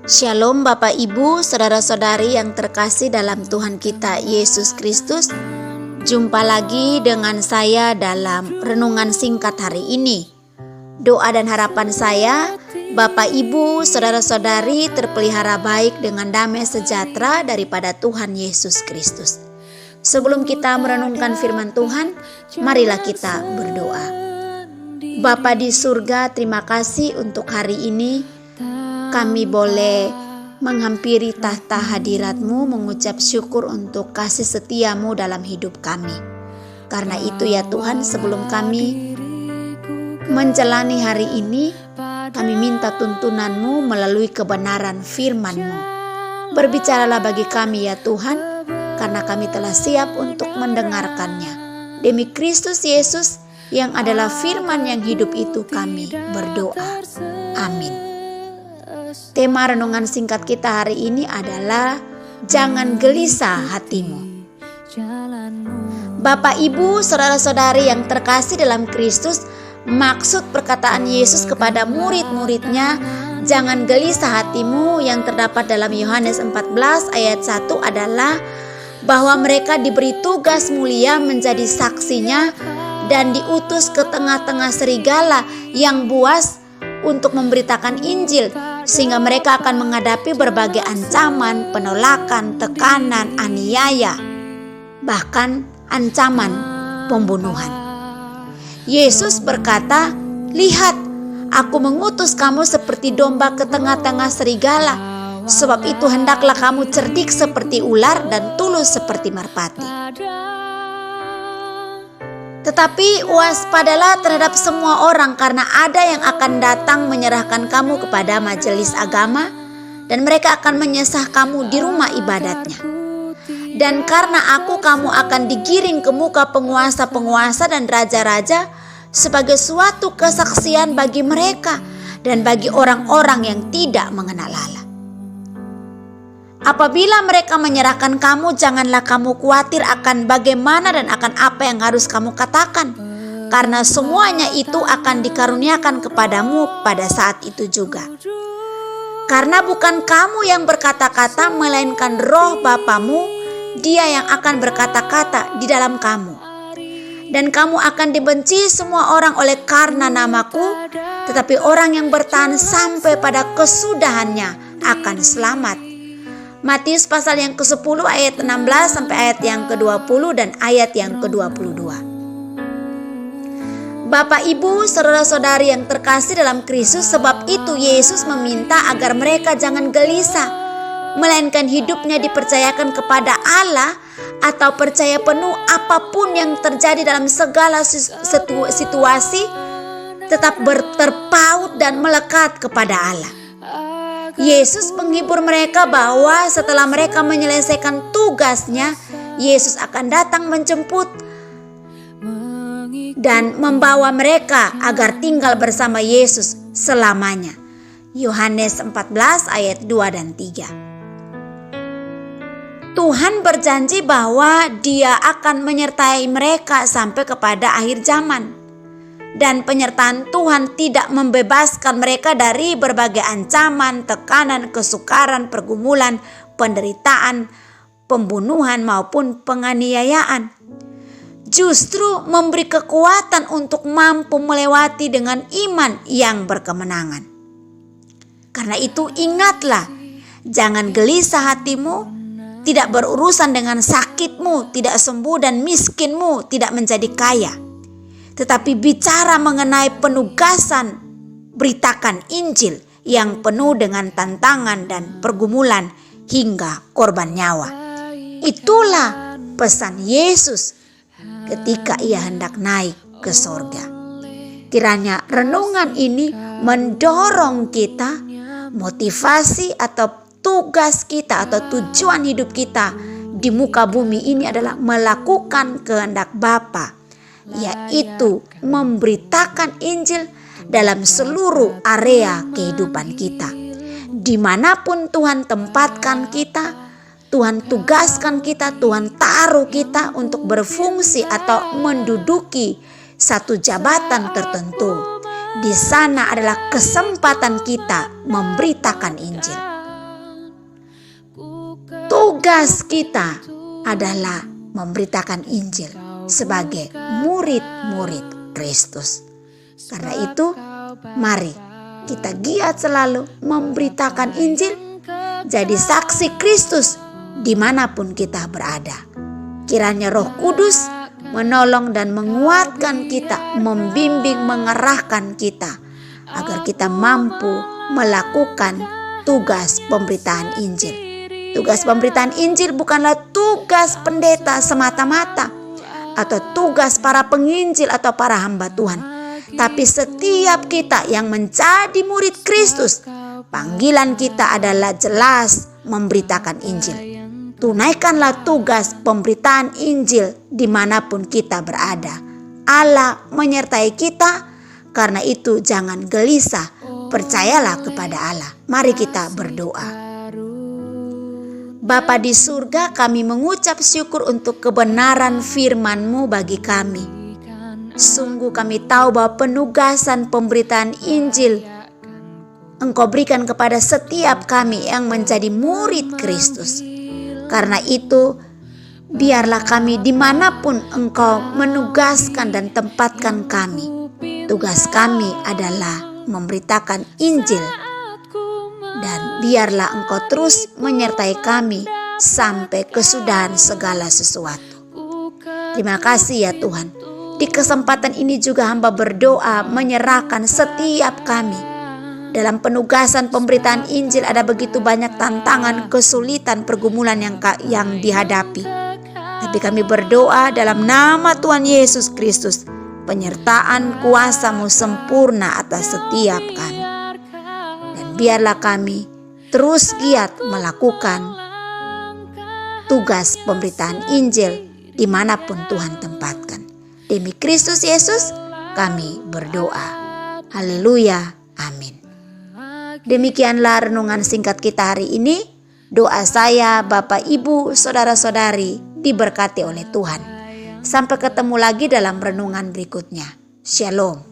Shalom Bapak Ibu, Saudara-saudari yang terkasih dalam Tuhan kita Yesus Kristus. Jumpa lagi dengan saya dalam renungan singkat hari ini. Doa dan harapan saya, Bapak Ibu, Saudara-saudari terpelihara baik dengan damai sejahtera daripada Tuhan Yesus Kristus. Sebelum kita merenungkan firman Tuhan, marilah kita berdoa. Bapa di surga, terima kasih untuk hari ini. Kami boleh menghampiri tahta hadirat-Mu, mengucap syukur untuk kasih setia-Mu dalam hidup kami. Karena itu ya Tuhan, sebelum kami menjalani hari ini, kami minta tuntunan-Mu melalui kebenaran firman-Mu. Berbicaralah bagi kami ya Tuhan, karena kami telah siap untuk mendengarkannya. Demi Kristus Yesus yang adalah firman yang hidup itu kami berdoa. Amin. Tema renungan singkat kita hari ini adalah jangan gelisah hatimu. Bapak Ibu, saudara-saudari yang terkasih dalam Kristus, maksud perkataan Yesus kepada murid-muridnya, jangan gelisah hatimu yang terdapat dalam Yohanes 14 ayat 1 adalah bahwa mereka diberi tugas mulia menjadi saksinya dan diutus ke tengah-tengah serigala yang buas untuk memberitakan Injil, sehingga mereka akan menghadapi berbagai ancaman, penolakan, tekanan, aniaya, bahkan ancaman pembunuhan. Yesus berkata, "Lihat, aku mengutus kamu seperti domba ke tengah-tengah serigala. Sebab itu hendaklah kamu cerdik seperti ular dan tulus seperti merpati." Tetapi waspadalah terhadap semua orang, karena ada yang akan datang menyerahkan kamu kepada majelis agama, dan mereka akan menyesah kamu di rumah ibadatnya. Dan karena aku, kamu akan digiring ke muka penguasa-penguasa dan raja-raja sebagai suatu kesaksian bagi mereka dan bagi orang-orang yang tidak mengenal Allah. Apabila mereka menyerahkan kamu, janganlah kamu khawatir akan bagaimana dan akan apa yang harus kamu katakan, karena semuanya itu akan dikaruniakan kepadamu pada saat itu juga. Karena bukan kamu yang berkata-kata, melainkan Roh Bapamu, Dia yang akan berkata-kata di dalam kamu. Dan kamu akan dibenci semua orang oleh karena namaku, tetapi orang yang bertahan sampai pada kesudahannya akan selamat. Matius pasal yang ke-10 ayat 16 sampai ayat yang ke-20 dan ayat yang ke-22. Bapak Ibu, saudara-saudari yang terkasih dalam Kristus, sebab itu Yesus meminta agar mereka jangan gelisah, melainkan hidupnya dipercayakan kepada Allah atau percaya penuh apapun yang terjadi dalam segala situasi, tetap terpaut dan melekat kepada Allah. Yesus menghibur mereka bahwa setelah mereka menyelesaikan tugasnya, Yesus akan datang menjemput dan membawa mereka agar tinggal bersama Yesus selamanya. Yohanes 14 ayat 2 dan 3. Tuhan berjanji bahwa Dia akan menyertai mereka sampai kepada akhir zaman. Dan penyertaan Tuhan tidak membebaskan mereka dari berbagai ancaman, tekanan, kesukaran, pergumulan, penderitaan, pembunuhan maupun penganiayaan. Justru memberi kekuatan untuk mampu melewati dengan iman yang berkemenangan. Karena itu ingatlah, jangan gelisah hatimu, tidak berurusan dengan sakitmu, tidak sembuh dan miskinmu tidak menjadi kaya. Tetapi bicara mengenai penugasan, beritakan Injil yang penuh dengan tantangan dan pergumulan hingga korban nyawa. Itulah pesan Yesus ketika Ia hendak naik ke sorga. Kiranya renungan ini mendorong kita, motivasi atau tugas kita atau tujuan hidup kita di muka bumi ini adalah melakukan kehendak Bapa, yaitu memberitakan Injil dalam seluruh area kehidupan kita. Dimanapun Tuhan tempatkan kita, Tuhan tugaskan kita, Tuhan taruh kita untuk berfungsi atau menduduki satu jabatan tertentu. Di sana adalah kesempatan kita memberitakan Injil. tugas kita adalah memberitakan Injil sebagai murid-murid Kristus. Karena itu, mari kita giat selalu memberitakan Injil, jadi saksi Kristus dimanapun kita berada. Kiranya Roh Kudus menolong dan menguatkan kita, membimbing, mengarahkan kita, agar kita mampu melakukan tugas pemberitaan Injil. Tugas pemberitaan Injil bukanlah tugas pendeta semata-mata, atau tugas para penginjil atau para hamba Tuhan. Tapi setiap kita yang menjadi murid Kristus, panggilan kita adalah jelas memberitakan Injil. Tunaikanlah tugas pemberitaan Injil dimanapun kita berada. Allah menyertai kita, karena itu jangan gelisah, percayalah kepada Allah. Mari kita berdoa. Bapa di surga, kami mengucap syukur untuk kebenaran firman-Mu bagi kami. Sungguh kami tahu bahwa penugasan pemberitaan Injil Engkau berikan kepada setiap kami yang menjadi murid Kristus. Karena itu, biarlah kami dimanapun Engkau menugaskan dan tempatkan kami, tugas kami adalah memberitakan Injil. Dan biarlah Engkau terus menyertai kami sampai kesudahan segala sesuatu. Terima kasih ya Tuhan. Di kesempatan ini juga hamba berdoa menyerahkan setiap kami. Dalam penugasan pemberitaan Injil ada begitu banyak tantangan, kesulitan, pergumulan yang dihadapi. Tapi kami berdoa dalam nama Tuhan Yesus Kristus, penyertaan kuasa-Mu sempurna atas setiap kami. Dan biarlah kami terus giat melakukan tugas pemberitaan Injil dimanapun Tuhan tempatkan. Demi Kristus Yesus kami berdoa. Haleluya. Amin. Demikianlah renungan singkat kita hari ini. Doa saya, Bapak, Ibu, Saudara-saudari diberkati oleh Tuhan. Sampai ketemu lagi dalam renungan berikutnya. Shalom.